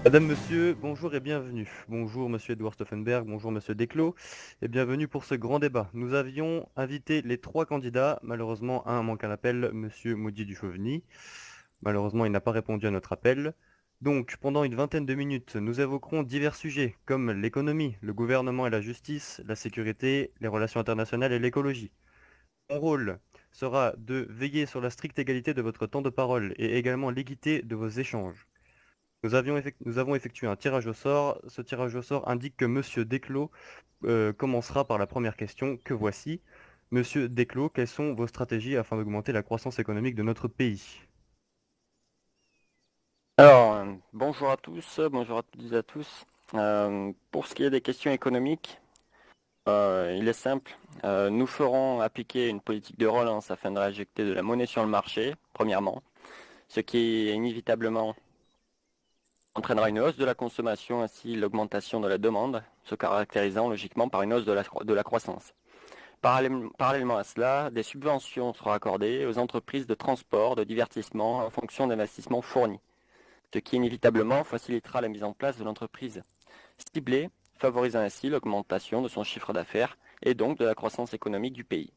Madame, monsieur, bonjour et bienvenue. Bonjour monsieur Edouard Stauffenberg, bonjour monsieur Desclos et bienvenue pour ce grand débat. Nous avions invité les trois candidats, malheureusement un manque un appel, monsieur Maudy Duchauvny. Malheureusement il n'a pas répondu à notre appel. Donc pendant une vingtaine de minutes, nous évoquerons divers sujets comme l'économie, le gouvernement et la justice, la sécurité, les relations internationales et l'écologie. Mon rôle sera de veiller sur la stricte égalité de votre temps de parole et également l'équité de vos échanges. Nous avons effectué un tirage au sort. Ce tirage au sort indique que Monsieur Desclos commencera par la première question que voici. Monsieur Desclos, quelles sont vos stratégies afin d'augmenter la croissance économique de notre pays? Bonjour à tous, bonjour à toutes et à tous. Pour ce qui est des questions économiques, il est simple. Nous ferons appliquer une politique de relance afin de réinjecter de la monnaie sur le marché, premièrement, ce qui inévitablement entraînera une hausse de la consommation ainsi l'augmentation de la demande, se caractérisant logiquement par une hausse de la croissance. Parallèlement à cela, des subventions seront accordées aux entreprises de transport, de divertissement en fonction d'investissements fournis, ce qui inévitablement facilitera la mise en place de l'entreprise ciblée, favorisant ainsi l'augmentation de son chiffre d'affaires et donc de la croissance économique du pays.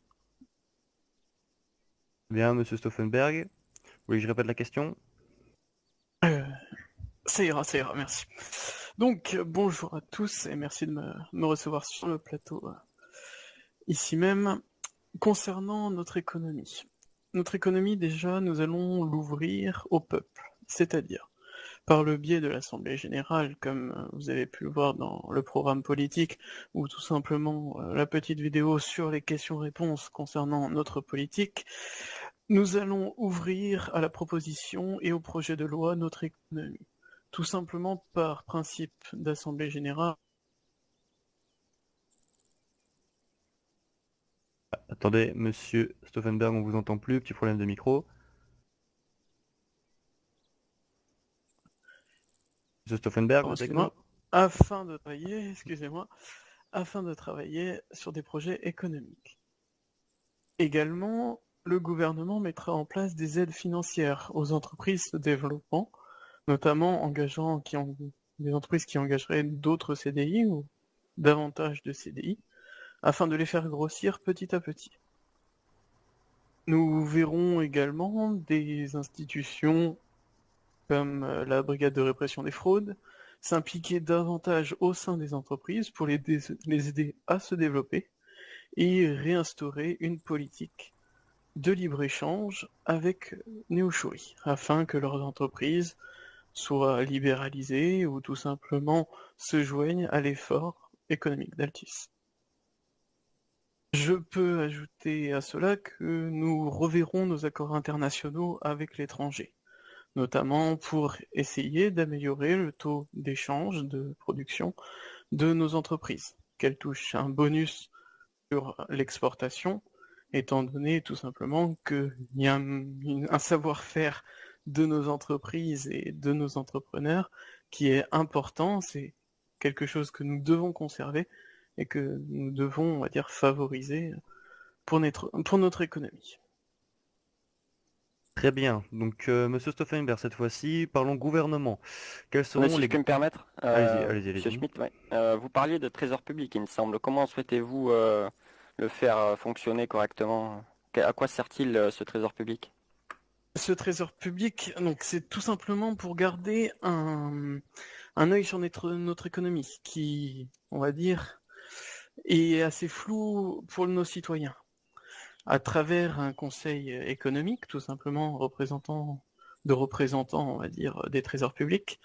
Bien, Monsieur Stauffenberg, vous voulez que je répète la question? Euh, ça ira, merci. Donc, bonjour à tous et merci de me recevoir sur le plateau ici même. Concernant notre économie, déjà, nous allons l'ouvrir au peuple, c'est-à-dire par le biais de l'Assemblée générale, comme vous avez pu le voir dans le programme politique, ou tout simplement la petite vidéo sur les questions-réponses concernant notre politique. Nous allons ouvrir à la proposition et au projet de loi notre économie, tout simplement par principe d'Assemblée générale. Attendez, Monsieur Stauffenberg, on vous entend plus, petit problème de micro. Monsieur Stauffenberg, vous êtes avec nous? Afin de travailler sur des projets économiques. Également, le gouvernement mettra en place des aides financières aux entreprises de développement, notamment des entreprises qui engageraient d'autres CDI ou davantage de CDI, afin de les faire grossir petit à petit. Nous verrons également des institutions comme la Brigade de répression des fraudes s'impliquer davantage au sein des entreprises pour les aider à se développer et réinstaurer une politique de libre-échange avec Neoshuri, afin que leurs entreprises soient libéralisées ou tout simplement se joignent à l'effort économique d'Altis. Je peux ajouter à cela que nous reverrons nos accords internationaux avec l'étranger, notamment pour essayer d'améliorer le taux d'échange de production de nos entreprises, qu'elles touchent un bonus sur l'exportation, étant donné tout simplement qu'il y a un savoir-faire de nos entreprises et de nos entrepreneurs qui est important, c'est quelque chose que nous devons conserver et que nous devons, on va dire, favoriser pour notre économie. Très bien. Donc, Monsieur Stauffenberg, cette fois-ci, parlons gouvernement. Quels Mais seront si je les... puis me permettre, Allez-y, allez-y, Monsieur allez-y. Schmitt, ouais, vous parliez de trésor public, il me semble. Comment souhaitez-vous le faire fonctionner correctement? À quoi sert-il ce trésor public? Ce trésor public, donc, c'est tout simplement pour garder un œil sur notre économie, qui, on va dire, est assez flou pour nos citoyens. À travers un conseil économique, tout simplement représentants, on va dire, des trésors publics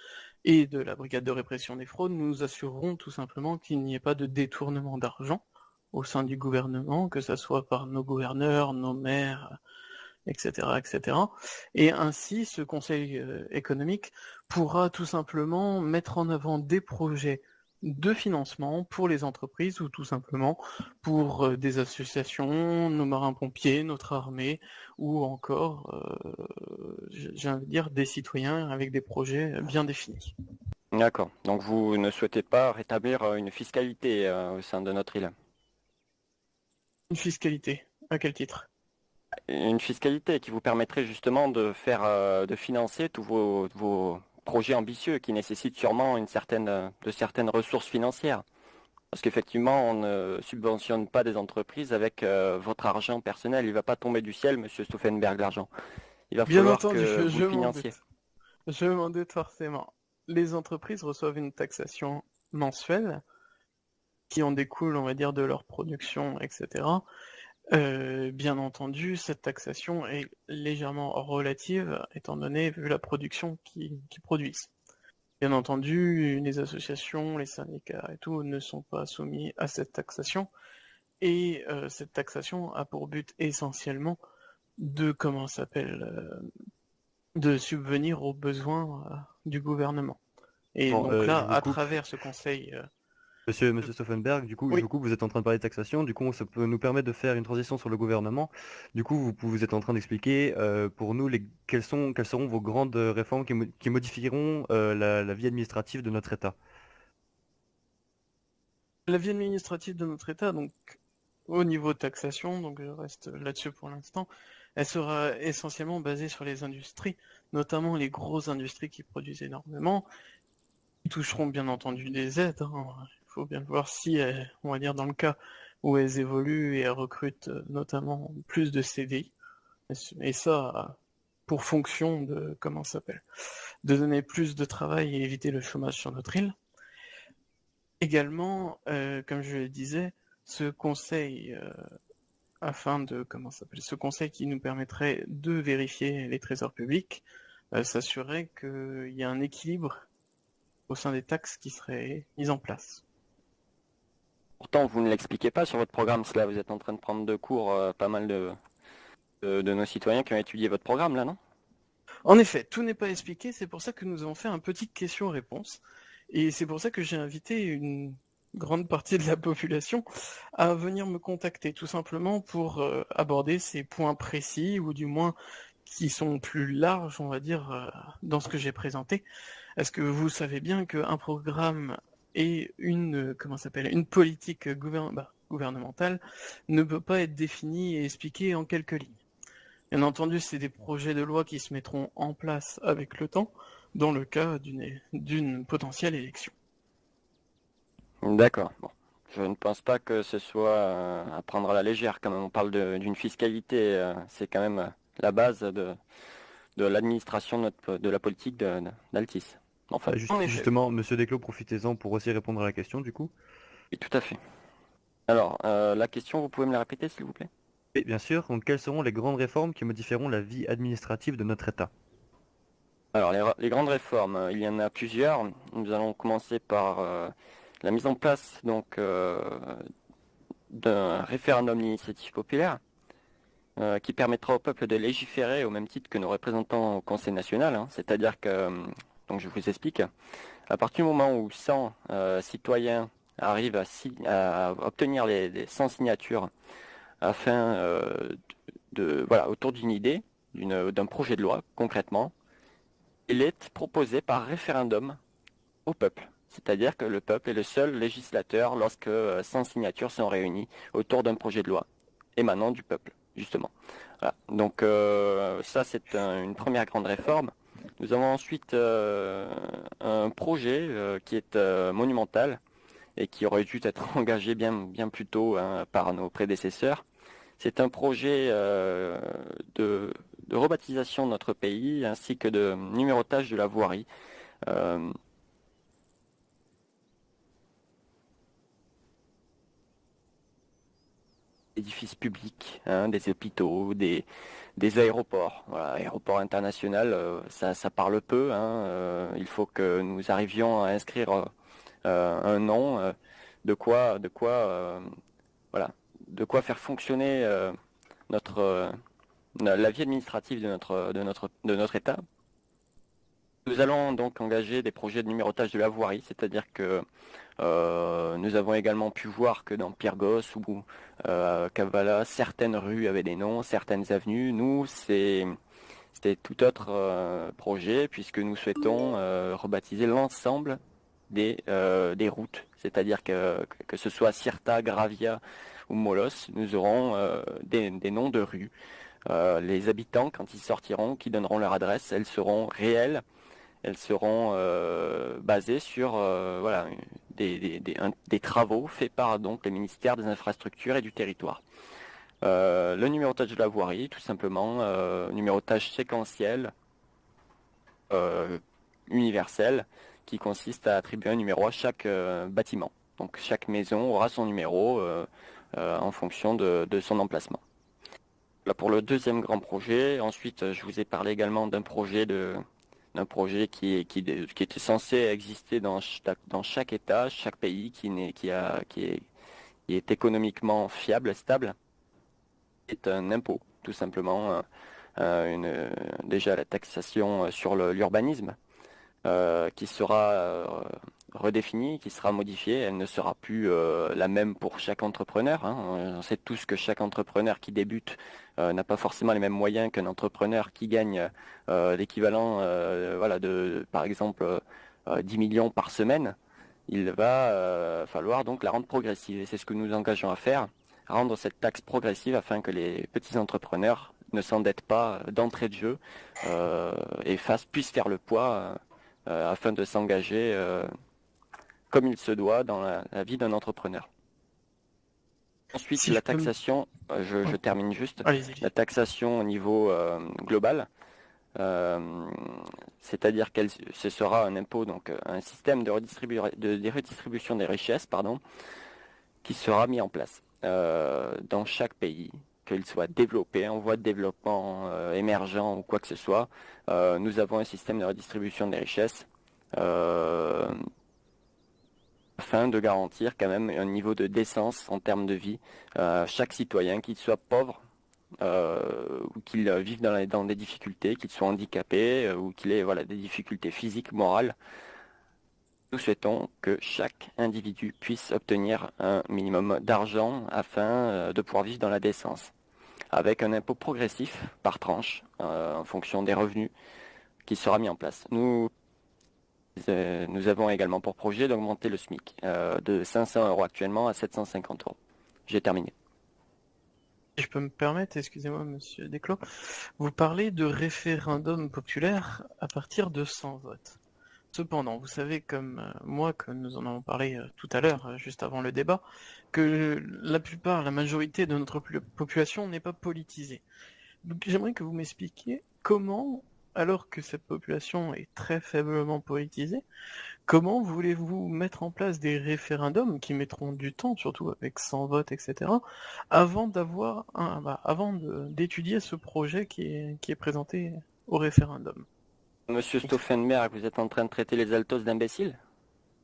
et de la brigade de répression des fraudes, nous assurerons tout simplement qu'il n'y ait pas de détournement d'argent au sein du gouvernement, que ce soit par nos gouverneurs, nos maires, etc., etc. Et ainsi, ce conseil économique pourra tout simplement mettre en avant des projets de financement pour les entreprises ou tout simplement pour des associations, nos marins-pompiers, notre armée ou encore, j'ai envie de dire, des citoyens avec des projets bien définis. D'accord. Donc vous ne souhaitez pas rétablir une fiscalité au sein de notre île? Une fiscalité, à quel titre? Une fiscalité qui vous permettrait justement de faire, de financer tous projet ambitieux qui nécessite sûrement de certaines ressources financières. Parce qu'effectivement, on ne subventionne pas des entreprises avec votre argent personnel. Il ne va pas tomber du ciel, monsieur Stauffenberg, l'argent. Il va Bien falloir entendu, que vous je le m'en financiez. doute. Je m'en doute forcément. Les entreprises reçoivent une taxation mensuelle qui en découle, on va dire, de leur production, etc. Bien entendu, cette taxation est légèrement relative, étant donné, vu la production qu'ils produisent. Bien entendu, les associations, les syndicats et tout ne sont pas soumis à cette taxation, et cette taxation a pour but essentiellement de, de subvenir aux besoins du gouvernement. Et Bon, donc je là, vous à coupe. travers ce conseil... Monsieur Stauffenberg, du coup, je Oui, vous coupe, vous êtes en train de parler de taxation, du coup, ça peut nous permettre de faire une transition sur le gouvernement. Du coup, vous êtes en train d'expliquer pour nous quelles seront vos grandes réformes qui modifieront la vie administrative de notre État. la vie administrative de notre État, donc au niveau taxation, donc je reste là-dessus pour l'instant, elle sera essentiellement basée sur les industries, notamment les grosses industries qui produisent énormément, qui toucheront bien entendu des aides, hein. Il faut bien voir si, on va dire dans le cas où elles évoluent et elles recrutent notamment plus de CDI, et ça pour fonction de, comment ça s'appelle, de donner plus de travail et éviter le chômage sur notre île. Également, comme je le disais, ce conseil afin de, comment ça s'appelle, ce conseil qui nous permettrait de vérifier les trésors publics, s'assurer qu'il y a un équilibre au sein des taxes qui seraient mises en place. Pourtant, vous ne l'expliquez pas sur votre programme, cela. Vous êtes en train de prendre de cours pas mal de nos citoyens qui ont étudié votre programme, là, non? En effet, tout n'est pas expliqué, c'est pour ça que nous avons fait un petit question-réponse, et c'est pour ça que j'ai invité une grande partie de la population à venir me contacter, tout simplement pour aborder ces points précis, ou du moins qui sont plus larges, on va dire, dans ce que j'ai présenté. Est-ce que vous savez bien qu'un programme et une, comment ça s'appelle, une politique gouvernementale ne peut pas être définie et expliquée en quelques lignes. Bien entendu, c'est des projets de loi qui se mettront en place avec le temps, dans le cas d'une potentielle élection. D'accord. Bon. Je ne pense pas que ce soit à prendre à la légère. Quand même, on parle d'une fiscalité. C'est quand même la base de l'administration de la politique d'Altis. Enfin, En effet, Justement, Monsieur Desclos, profitez-en pour aussi répondre à la question, du coup. oui, tout à fait. Alors, la question, vous pouvez me la répéter, s'il vous plaît? Et bien sûr, donc quelles seront les grandes réformes qui modifieront la vie administrative de notre État? Alors, les grandes réformes, il y en a plusieurs. Nous allons commencer par la mise en place donc d'un référendum d'initiative populaire qui permettra au peuple de légiférer au même titre que nos représentants au Conseil national, hein. C'est-à-dire que, donc je vous explique, à partir du moment où 100 citoyens arrivent à obtenir les 100 signatures afin voilà, autour d'une idée, d'un projet de loi concrètement, il est proposé par référendum au peuple. C'est-à-dire que le peuple est le seul législateur lorsque 100 signatures sont réunies autour d'un projet de loi émanant du peuple, justement. Voilà. Donc ça, c'est une première grande réforme. Nous avons ensuite un projet qui est monumental et qui aurait dû être engagé bien plus tôt, hein, par nos prédécesseurs. C'est un projet de rebaptisation de notre pays ainsi que de numérotage de la voirie. Euh, Édifices publics, hein, des hôpitaux, des aéroports. Voilà, aéroport international, ça parle peu, hein, il faut que nous arrivions à inscrire un nom, voilà, de quoi faire fonctionner notre, la vie administrative de notre État. Nous allons donc engager des projets de numérotage de la voirie, c'est-à-dire que nous avons également pu voir que dans Pyrgos ou Kavala, certaines rues avaient des noms, certaines avenues. Nous, c'était tout autre projet puisque nous souhaitons rebaptiser l'ensemble des routes, c'est-à-dire que ce soit Sirta, Gravia ou Molos, nous aurons des noms de rues. Les habitants, quand ils sortiront, qui donneront leur adresse, elles seront réelles. elles seront basées sur voilà, des travaux faits par donc les ministères des Infrastructures et du Territoire. Le numérotage de la voirie, tout simplement, numérotage séquentiel, universel, qui consiste à attribuer un numéro à chaque bâtiment. Donc chaque maison aura son numéro en fonction de son emplacement. Là pour le deuxième grand projet. Ensuite, je vous ai parlé également d'un projet qui était censé exister dans chaque État, chaque pays, qui est économiquement fiable, stable. C'est un impôt, tout simplement, déjà la taxation sur l'urbanisme, qui sera redéfinie, qui sera modifiée. Elle ne sera plus la même pour chaque entrepreneur, hein. On sait tous que chaque entrepreneur qui débute n'a pas forcément les mêmes moyens qu'un entrepreneur qui gagne l'équivalent voilà, par exemple, 10 millions par semaine. Il va falloir donc la rendre progressive. Et c'est ce que nous engageons à faire, rendre cette taxe progressive afin que les petits entrepreneurs ne s'endettent pas d'entrée de jeu et puissent faire le poids afin de s'engager comme il se doit dans la vie d'un entrepreneur. Ensuite, Si la je peux me- taxation, je termine juste, Allez-y. la taxation au niveau global, c'est-à-dire que ce sera un impôt, donc un système de redistribution des richesses, pardon, qui sera mis en place dans chaque pays, qu'il soit développé, en voie de développement, émergent ou quoi que ce soit. Nous avons un système de redistribution des richesses afin de garantir quand même un niveau de décence en termes de vie à chaque citoyen, qu'il soit pauvre ou qu'il vive dans des difficultés, qu'il soit handicapé ou qu'il ait voilà, des difficultés physiques, morales. Nous souhaitons que chaque individu puisse obtenir un minimum d'argent afin de pouvoir vivre dans la décence, avec un impôt progressif par tranche en fonction des revenus qui sera mis en place. Nous avons également pour projet d'augmenter le SMIC de 500 € actuellement à 750 €. J'ai terminé. Si je peux me permettre, excusez-moi, monsieur Desclos, vous parlez de référendum populaire à partir de 100 votes. Cependant, vous savez comme moi, que nous en avons parlé tout à l'heure, juste avant le débat, que la majorité de notre population n'est pas politisée. Donc j'aimerais que vous m'expliquiez comment, alors que cette population est très faiblement politisée, comment voulez-vous mettre en place des référendums qui mettront du temps, surtout avec 100 votes, etc., avant d'étudier ce projet qui est présenté au référendum? Monsieur Stauffenberg, vous êtes en train de traiter les altos d'imbéciles?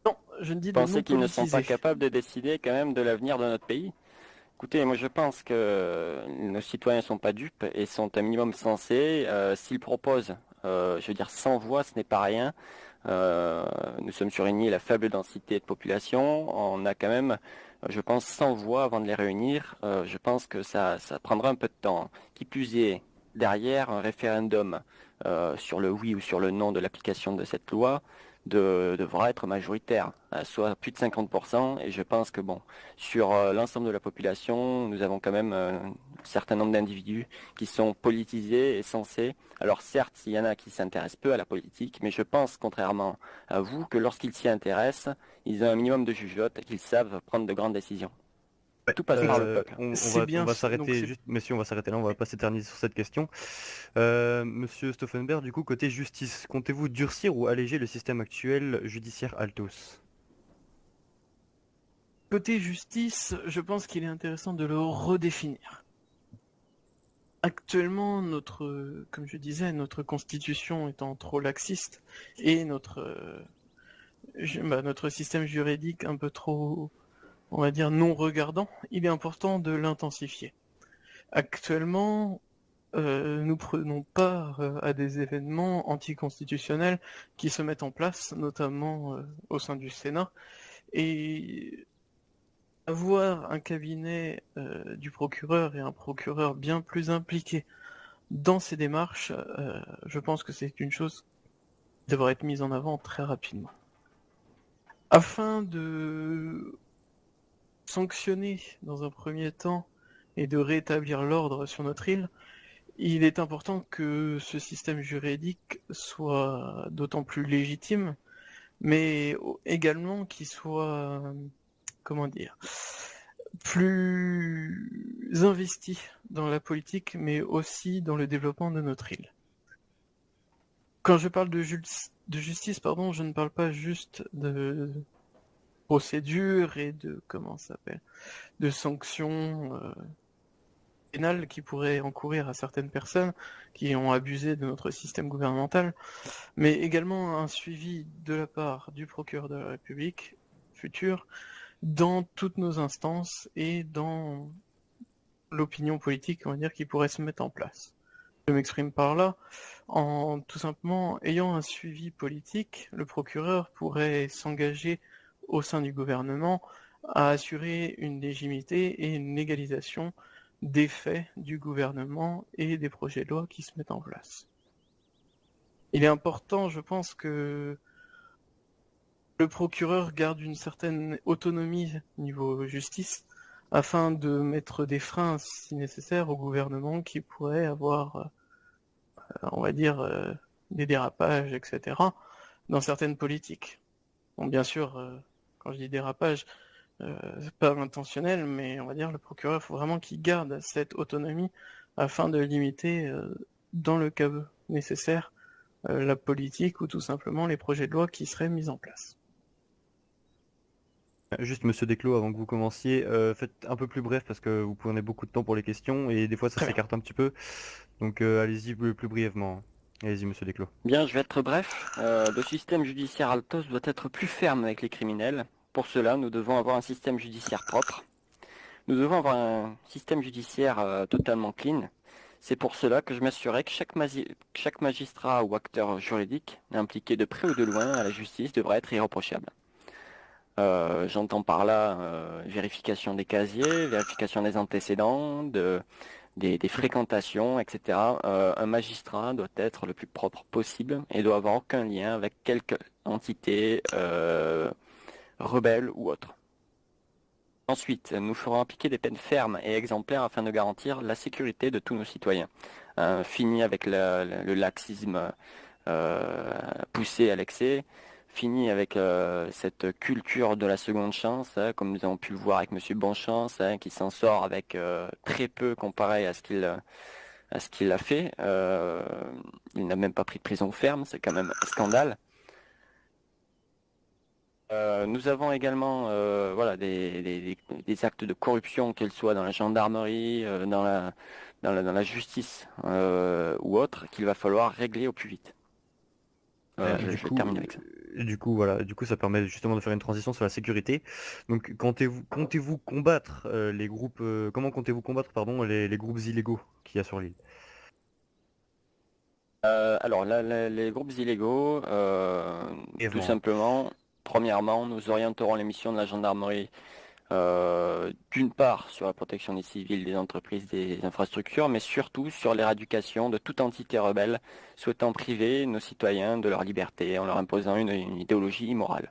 Non, je ne dis de non Pensez qu'ils ne sont pas politisés. capables de décider quand même de l'avenir de notre pays? Écoutez, moi je pense que nos citoyens ne sont pas dupes et sont un minimum sensés. S'ils proposent, je veux dire, 100 voix, ce n'est pas rien. Nous sommes sur une île à faible densité de population. On a quand même, je pense, 100 voix avant de les réunir. Je pense que ça prendra un peu de temps. Qui plus est, derrière un référendum sur le oui ou sur le non de l'application de cette loi devra être majoritaire, soit plus de 50%. Et je pense que bon, sur l'ensemble de la population, nous avons quand même un certain nombre d'individus qui sont politisés et sensés. Alors certes, il y en a qui s'intéressent peu à la politique, mais je pense, contrairement à vous, que lorsqu'ils s'y intéressent, ils ont un minimum de jugeote et qu'ils savent prendre de grandes décisions. Tout passe par le peuple. On C'est va bien, donc s'arrêter c'est juste, messieurs, on va s'arrêter là, on va pas s'éterniser sur cette question. Monsieur Stauffenberg, du coup, côté justice, comptez-vous durcir ou alléger le système actuel judiciaire Altos? côté justice, je pense qu'il est intéressant de le redéfinir. Actuellement, comme je disais, notre constitution étant trop laxiste et notre système juridique un peu trop, on va dire, non regardant, il est important de l'intensifier. Actuellement, nous prenons part à des événements anticonstitutionnels qui se mettent en place, notamment au sein du Sénat, et avoir un cabinet du procureur et un procureur bien plus impliqué dans ces démarches, je pense que c'est une chose qui devrait être mise en avant très rapidement. Afin de sanctionner dans un premier temps et de rétablir l'ordre sur notre île, il est important que ce système juridique soit d'autant plus légitime, mais également qu'il soit, comment dire, plus investi dans la politique, mais aussi dans le développement de notre île. Quand je parle de justice, pardon, je ne parle pas juste de procédure et de comment ça s'appelle, de sanctions pénales qui pourraient encourir à certaines personnes qui ont abusé de notre système gouvernemental, mais également un suivi de la part du procureur de la République futur dans toutes nos instances et dans l'opinion politique, on va dire, qui pourrait se mettre en place. Je m'exprime par là, en tout simplement ayant un suivi politique, le procureur pourrait s'engager au sein du gouvernement à assurer une légitimité et une légalisation des faits du gouvernement et des projets de loi qui se mettent en place. Il est important, je pense, que le procureur garde une certaine autonomie niveau justice afin de mettre des freins, si nécessaire, au gouvernement qui pourrait avoir, on va dire, des dérapages, etc., dans certaines politiques. Bon, bien sûr, quand je dis dérapage, c'est pas intentionnel, mais on va dire le procureur, il faut vraiment qu'il garde cette autonomie afin de limiter, dans le cas nécessaire, la politique ou tout simplement les projets de loi qui seraient mis en place. Juste Monsieur Desclos, avant que vous commenciez, faites un peu plus bref parce que vous prenez beaucoup de temps pour les questions et des fois ça Très bien. s'écarte un petit peu. Donc allez-y plus brièvement. Allez-y Monsieur Desclos. Bien, je vais être bref. Le système judiciaire Altos doit être plus ferme avec les criminels. Pour cela, nous devons avoir un système judiciaire propre. Nous devons avoir un système judiciaire totalement clean. C'est pour cela que je m'assurerai que chaque magistrat ou acteur juridique impliqué de près ou de loin à la justice devra être irréprochable. J'entends par là vérification des casiers, vérification des antécédents, des fréquentations, etc. Un magistrat doit être le plus propre possible et doit avoir aucun lien avec quelque entité rebelle ou autre. Ensuite, nous ferons appliquer des peines fermes et exemplaires afin de garantir la sécurité de tous nos citoyens. Fini avec le laxisme poussé à l'excès. Fini avec cette culture de la seconde chance, hein, comme nous avons pu le voir avec Monsieur Bonchance, hein, qui s'en sort avec très peu comparé à ce qu'il a fait. Il n'a même pas pris de prison ferme, c'est quand même un scandale. Nous avons également voilà, des actes de corruption, qu'ils soient dans la gendarmerie, dans la justice ou autre, qu'il va falloir régler au plus vite. Je vais terminer avec ça. Du coup, voilà, du coup, ça permet justement de faire une transition sur la sécurité. Donc, comptez-vous combattre les groupes, comment comptez-vous combattre, pardon, les groupes illégaux qu'il y a sur l'île? Alors, les groupes illégaux, tout Brièvement. simplement, premièrement, nous orienterons les missions de la gendarmerie d'une part sur la protection des civils, des entreprises, des infrastructures, mais surtout sur l'éradication de toute entité rebelle souhaitant priver nos citoyens de leur liberté en leur imposant une idéologie immorale.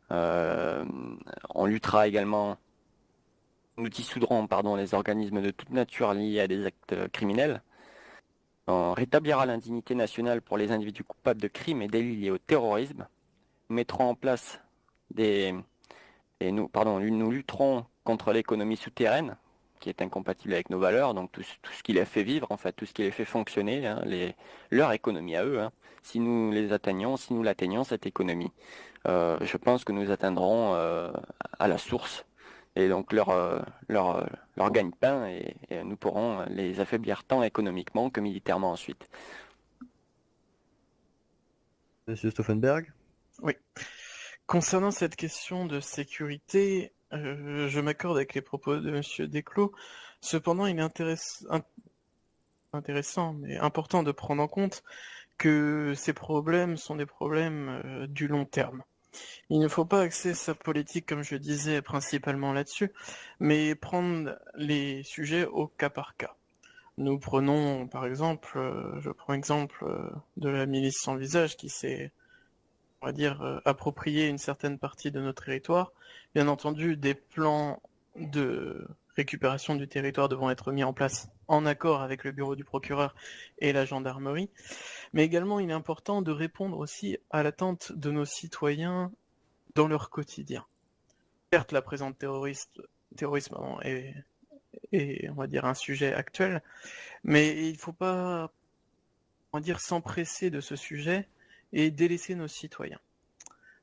On luttera également, nous dissoudrons, pardon, les organismes de toute nature liés à des actes criminels. On rétablira l'indignité nationale pour les individus coupables de crimes et délits liés au terrorisme. Nous mettrons en place nous lutterons contre l'économie souterraine, qui est incompatible avec nos valeurs, donc tout ce qui les fait vivre, en fait, tout ce qui les fait fonctionner, hein, leur économie à eux. Hein. Si nous l'atteignons, cette économie, je pense que nous atteindrons à la source, et donc leur gagne-pain, et nous pourrons les affaiblir tant économiquement que militairement ensuite. Monsieur Stauffenberg? Oui. Concernant cette question de sécurité, je m'accorde avec les propos de Monsieur Desclos. Cependant, il est intéressant, mais important de prendre en compte que ces problèmes sont des problèmes du long terme. Il ne faut pas axer sa politique, comme je disais, principalement là-dessus, mais prendre les sujets au cas par cas. Nous prenons, par exemple, je prends l'exemple de la milice sans visage qui s'est, on va dire, approprié une certaine partie de notre territoire. Bien entendu, des plans de récupération du territoire devront être mis en place en accord avec le bureau du procureur et la gendarmerie. Mais également, il est important de répondre aussi à l'attente de nos citoyens dans leur quotidien. Certes, la présence terrorisme est, on va dire, un sujet actuel, mais il ne faut pas, on va dire, s'empresser de ce sujet et délaisser nos citoyens.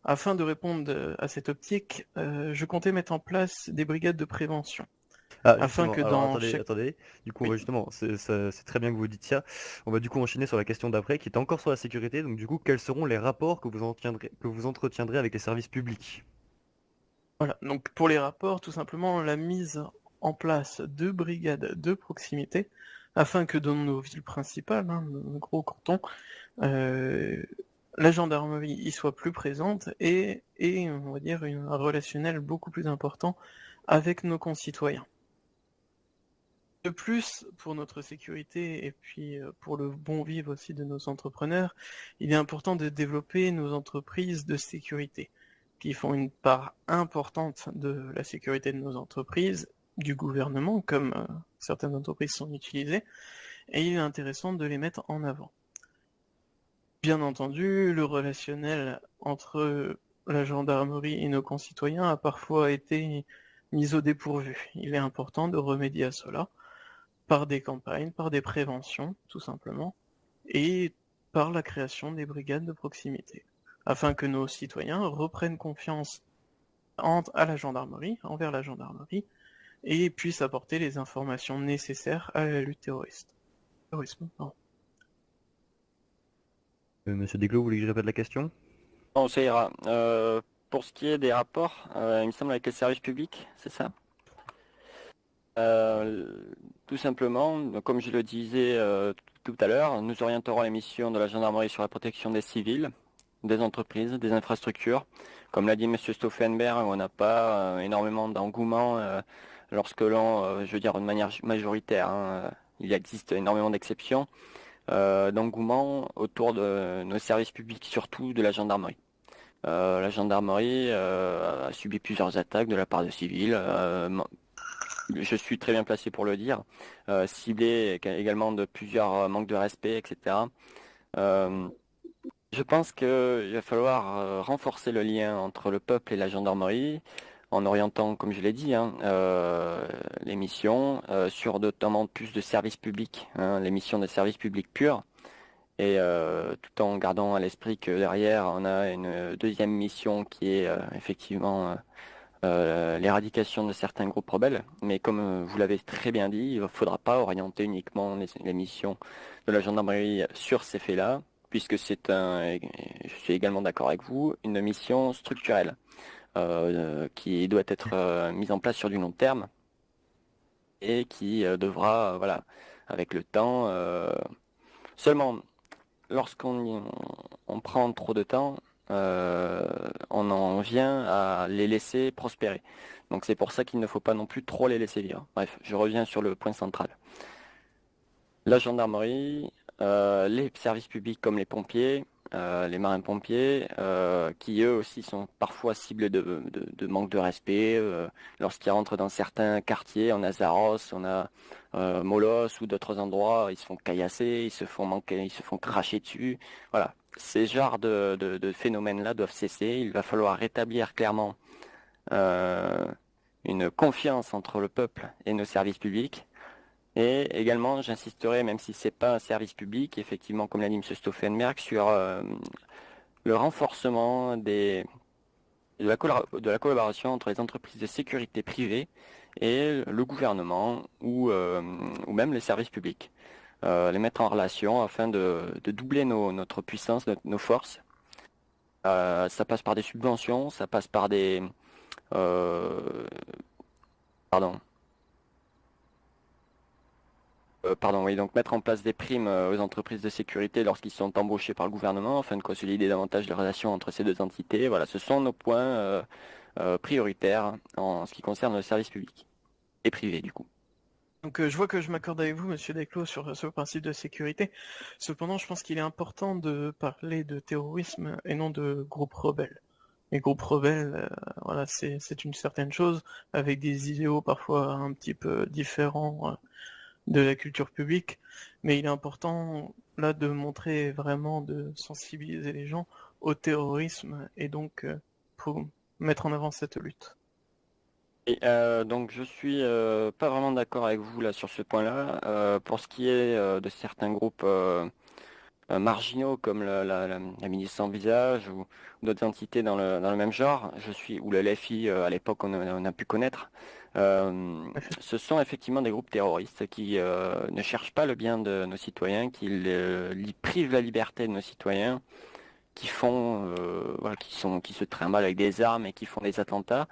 Afin de répondre à cette optique, je comptais mettre en place des brigades de prévention. Ah, Afin justement, que alors dans attendez, chaque... attendez. Du coup, on Oui. va justement, c'est très bien que vous dites ça. On va du coup enchaîner sur la question d'après, qui est encore sur la sécurité. Donc du coup, quels seront les rapports que vous entretiendrez avec les services publics? Voilà. Donc pour les rapports, tout simplement la mise en place de brigades de proximité, afin que dans nos villes principales, nos gros cantons, la gendarmerie y soit plus présente et on va dire un relationnel beaucoup plus important avec nos concitoyens. De plus, pour notre sécurité et puis pour le bon vivre aussi de nos entrepreneurs, il est important de développer nos entreprises de sécurité, qui font une part importante de la sécurité de nos entreprises, du gouvernement, comme certaines entreprises sont utilisées, et il est intéressant de les mettre en avant. Bien entendu, le relationnel entre la gendarmerie et nos concitoyens a parfois été mis au dépourvu. Il est important de remédier à cela par des campagnes, par des préventions, tout simplement, et par la création des brigades de proximité, afin que nos citoyens reprennent confiance à la gendarmerie, envers la gendarmerie, et puissent apporter les informations nécessaires à la lutte terrorisme. Pardon. Monsieur Desclos, vous voulez que je répète la question? Bon, ça ira. Pour ce qui est des rapports, il me semble avec les services publics, c'est ça? Tout simplement, comme je le disais tout à l'heure, nous orienterons les missions de la gendarmerie sur la protection des civils, des entreprises, des infrastructures. Comme l'a dit M. Stauffenberg, on n'a pas énormément d'engouement lorsque l'on, je veux dire de manière majoritaire, il existe énormément d'exceptions, d'engouement autour de nos services publics, surtout de la gendarmerie. La gendarmerie a subi plusieurs attaques de la part de civils. Je suis très bien placé pour le dire, ciblé également de plusieurs manques de respect, etc. Je pense qu'il va falloir renforcer le lien entre le peuple et la gendarmerie en orientant, comme je l'ai dit, les missions sur notamment plus de services publics, les missions de services publics purs, et tout en gardant à l'esprit que derrière, on a une deuxième mission qui est effectivement l'éradication de certains groupes rebelles. Mais comme vous l'avez très bien dit, il ne faudra pas orienter uniquement les missions de la gendarmerie sur ces faits-là, puisque c'est et je suis également d'accord avec vous, une mission structurelle qui doit être mise en place sur du long terme et qui devra, voilà, avec le temps, seulement lorsqu'on prend trop de temps, on en vient à les laisser prospérer. Donc c'est pour ça qu'il ne faut pas non plus trop les laisser vivre. Bref, je reviens sur le point central. La gendarmerie, les services publics comme les pompiers, les marins-pompiers, qui eux aussi sont parfois cibles de manque de respect. Lorsqu'ils rentrent dans certains quartiers, on a Zaros, on a Molos ou d'autres endroits, ils se font caillasser, ils se font manquer, ils se font cracher dessus. Voilà, ces genres de phénomènes-là doivent cesser. Il va falloir rétablir clairement une confiance entre le peuple et nos services publics. Et également, j'insisterai, même si c'est pas un service public, effectivement, comme l'a dit M. Stauffenberg, sur le renforcement de la collaboration entre les entreprises de sécurité privées et le gouvernement ou même les services publics. Les mettre en relation afin de doubler notre puissance, nos forces. Ça passe par des subventions, ça passe par des... pardon. Pardon, oui, donc mettre en place des primes aux entreprises de sécurité lorsqu'ils sont embauchés par le gouvernement afin de consolider davantage les relations entre ces deux entités. Voilà, ce sont nos points prioritaires en ce qui concerne le service public et privé du coup. Donc je vois que je m'accorde avec vous, Monsieur Desclos, sur ce principe de sécurité. Cependant, je pense qu'il est important de parler de terrorisme et non de groupes rebelles. les groupes rebelles, voilà, c'est une certaine chose, avec des idéaux parfois un petit peu différents de la culture publique, mais il est important là de montrer vraiment, de sensibiliser les gens au terrorisme et donc pour mettre en avant cette lutte. Et donc je suis pas vraiment d'accord avec vous là sur ce point-là. Pour ce qui est de certains groupes marginaux comme la Milice sans visage ou d'autres entités dans le même genre, ou le LFI à l'époque on a pu connaître, ce sont effectivement des groupes terroristes qui ne cherchent pas le bien de nos citoyens, privent la liberté de nos citoyens, qui font, voilà, qui se trimballent avec des armes et qui font des attentats.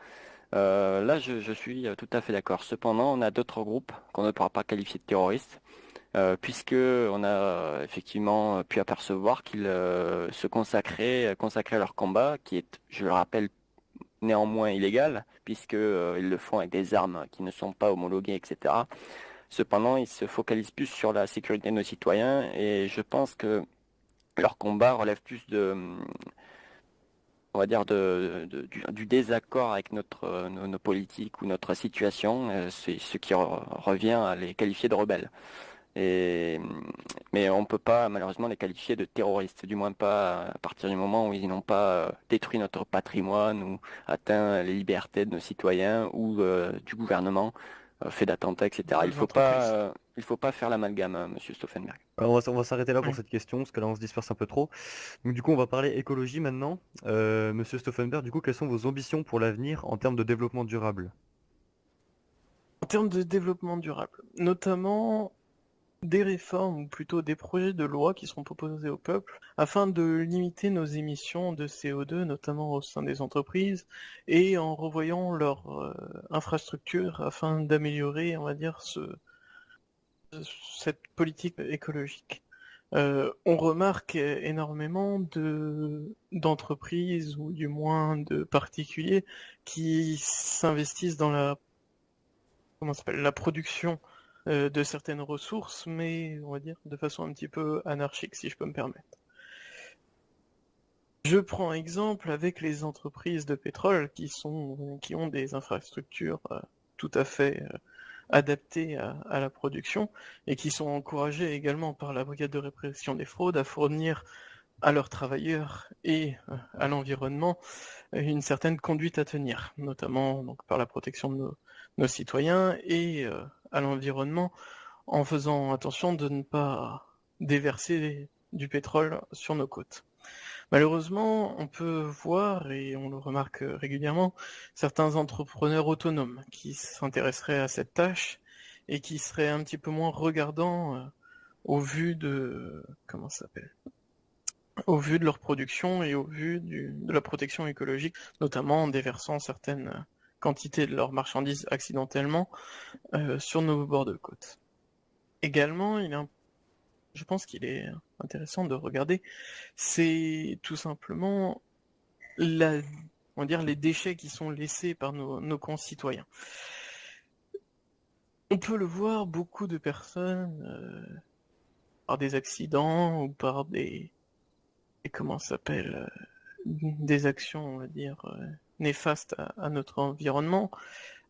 Là, je suis tout à fait d'accord. Cependant, on a d'autres groupes qu'on ne pourra pas qualifier de terroristes, puisque on a effectivement pu apercevoir qu'ils consacraient leur combat, qui est, je le rappelle, néanmoins illégal, puisque ils le font avec des armes qui ne sont pas homologuées, etc. Cependant, ils se focalisent plus sur la sécurité de nos citoyens, et je pense que leur combat relève plus on va dire, du désaccord avec nos politiques ou notre situation, c'est ce qui revient à les qualifier de rebelles. Et, mais on ne peut pas malheureusement les qualifier de terroristes, du moins pas à partir du moment où ils n'ont pas détruit notre patrimoine ou atteint les libertés de nos citoyens ou du gouvernement, fait d'attentats, etc. Les entreprises. Il faut pas faire l'amalgame, Monsieur Stauffenberg. Alors, on va s'arrêter là pour Oui. cette question, parce que là on se disperse un peu trop. Donc du coup on va parler écologie maintenant. Monsieur Stauffenberg, du coup quelles sont vos ambitions pour l'avenir en termes de développement durable? En termes de développement durable, notamment des réformes, ou plutôt des projets de loi qui seront proposés au peuple, afin de limiter nos émissions de CO2, notamment au sein des entreprises, et en revoyant leur infrastructure afin d'améliorer, on va dire, cette politique écologique. On remarque énormément d'entreprises, ou du moins de particuliers, qui s'investissent dans la production de certaines ressources, mais on va dire de façon un petit peu anarchique, si je peux me permettre. Je prends exemple avec les entreprises de pétrole qui ont des infrastructures tout à fait adaptées à la production et qui sont encouragées également par la brigade de répression des fraudes à fournir à leurs travailleurs et à l'environnement une certaine conduite à tenir, notamment donc par la protection de nos citoyens et à l'environnement, en faisant attention de ne pas déverser du pétrole sur nos côtes. Malheureusement, on peut voir, et on le remarque régulièrement, certains entrepreneurs autonomes qui s'intéresseraient à cette tâche et qui seraient un petit peu moins regardants au vu de au vu de leur production et au vu de la protection écologique, notamment en déversant certaines quantités de leurs marchandises accidentellement sur nos bords de côte. Également, je pense qu'il est intéressant de regarder, c'est tout simplement on va dire les déchets qui sont laissés par nos concitoyens. On peut le voir, beaucoup de personnes, par des accidents ou par des actions, on va dire, néfastes à notre environnement,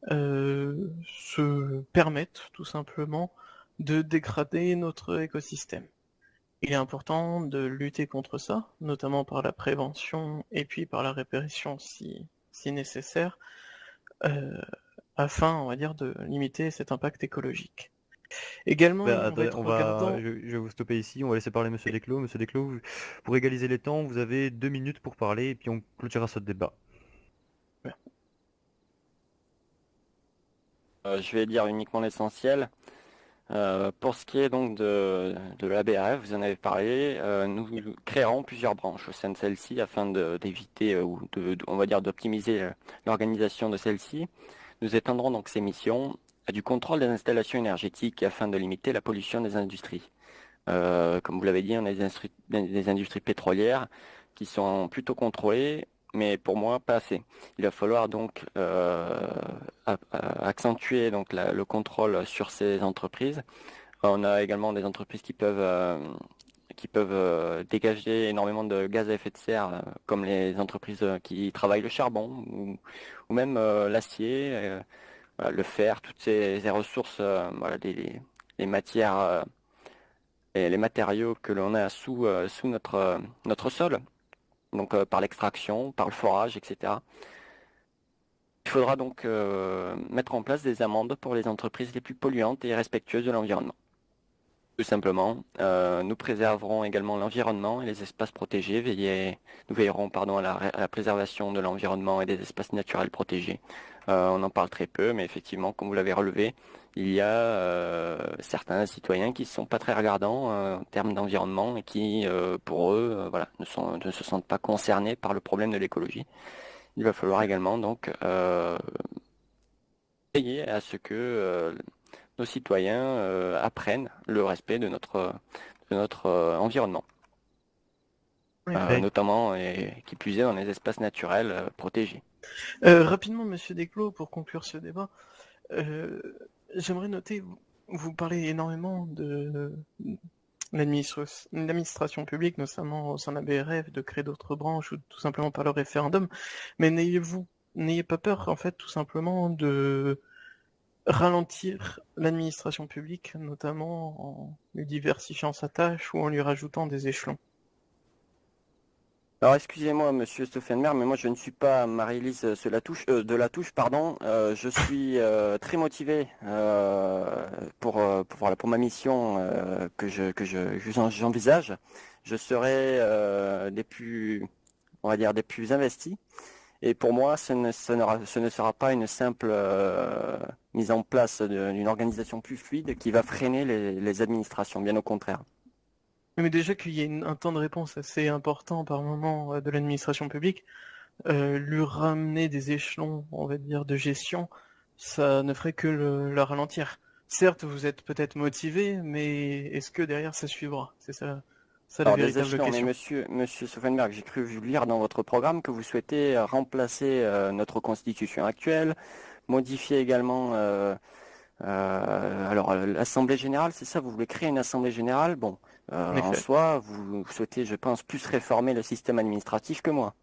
se permettent tout simplement de dégrader notre écosystème. Il est important de lutter contre ça, notamment par la prévention et puis par la répression si nécessaire, afin, on va dire, de limiter cet impact écologique. Également, Bah, on va attendez, être regardant. je vais vous stopper ici, on va laisser parler Monsieur Desclos. Monsieur Desclos, pour égaliser les temps, vous avez 2 minutes pour parler et puis on clôturera ce débat. Je vais dire uniquement l'essentiel. Pour ce qui est donc de la BRF, vous en avez parlé, nous créerons plusieurs branches au sein de celle-ci afin d'éviter on va dire d'optimiser l'organisation de celle-ci. Nous étendrons donc ces missions à du contrôle des installations énergétiques afin de limiter la pollution des industries. Comme vous l'avez dit, on a des industries pétrolières qui sont plutôt contrôlées, mais pour moi pas assez. Il va falloir donc accentuer donc le contrôle sur ces entreprises. On a également des entreprises qui peuvent dégager énormément de gaz à effet de serre, comme les entreprises qui travaillent le charbon ou même l'acier, voilà, le fer, toutes ces ressources, voilà, les matières et les matériaux que l'on a sous notre sol, donc par l'extraction, par le forage, etc. Il faudra donc mettre en place des amendes pour les entreprises les plus polluantes et respectueuses de l'environnement. Tout simplement, nous préserverons également l'environnement et les espaces protégés. Nous veillerons à la préservation de l'environnement et des espaces naturels protégés. On en parle très peu, mais effectivement, comme vous l'avez relevé, il y a certains citoyens qui ne sont pas très regardants en termes d'environnement et qui, pour eux, voilà, ne se sentent pas concernés par le problème de l'écologie. Il va falloir également donc veiller à ce que nos citoyens apprennent le respect de notre environnement, notamment et qui plus est dans les espaces naturels protégés. Rapidement, Monsieur Desclos, pour conclure ce débat, j'aimerais noter, vous parlez énormément de l'administration publique, notamment au sein de la BRF, de créer d'autres branches ou tout simplement par le référendum, mais n'ayez pas peur, en fait, tout simplement de ralentir l'administration publique, notamment en lui diversifiant sa tâche ou en lui rajoutant des échelons. Alors excusez-moi Monsieur Stauffenberg, mais moi je ne suis pas Marie-Lise de la Touche, pardon. Je suis très motivé pour ma mission que j'envisage. Je serai des plus investis. Et pour moi, ce ne sera pas une simple mise en place d'une organisation plus fluide qui va freiner les administrations, bien au contraire. Mais déjà qu'il y ait un temps de réponse assez important par moment de l'administration publique, lui ramener des échelons, on va dire, de gestion, ça ne ferait que la ralentir. Certes, vous êtes peut-être motivé, mais est-ce que derrière ça suivra? C'est ça la véritable question. Mais monsieur Stauffenberg, j'ai cru vous lire dans votre programme que vous souhaitez remplacer notre constitution actuelle, modifier également l'Assemblée générale, c'est ça? Vous voulez créer une Assemblée générale? Bon, en soi, vous souhaitez, je pense, plus réformer le système administratif que moi.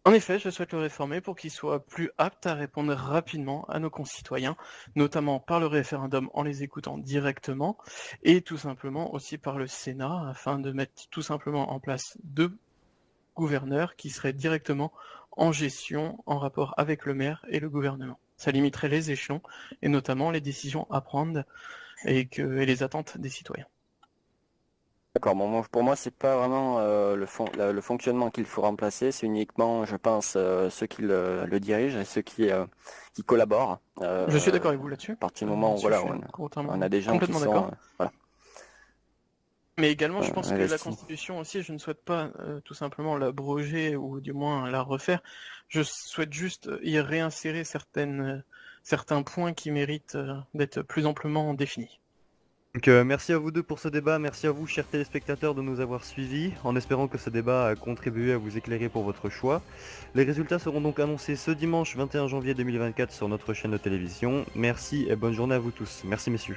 En effet, je souhaite le réformer pour qu'il soit plus apte à répondre rapidement à nos concitoyens, notamment par le référendum en les écoutant directement, et tout simplement aussi par le Sénat, afin de mettre tout simplement en place 2 gouverneurs qui seraient directement en gestion, en rapport avec le maire et le gouvernement. Ça limiterait les échelons, et notamment les décisions à prendre et les attentes des citoyens. D'accord, bon, pour moi, c'est pas vraiment le fonctionnement qu'il faut remplacer, c'est uniquement, je pense, ceux qui le dirigent et ceux qui collaborent. Je suis d'accord avec vous là-dessus. À partir du moment où voilà, on a des gens qui sont... voilà. Mais également, je pense que la Constitution aussi, je ne souhaite pas tout simplement l'abroger ou du moins la refaire. Je souhaite juste y réinsérer certains points qui méritent d'être plus amplement définis. Donc merci à vous deux pour ce débat, merci à vous chers téléspectateurs de nous avoir suivis, en espérant que ce débat a contribué à vous éclairer pour votre choix. Les résultats seront donc annoncés ce dimanche 21 janvier 2024 sur notre chaîne de télévision. Merci et bonne journée à vous tous. Merci messieurs.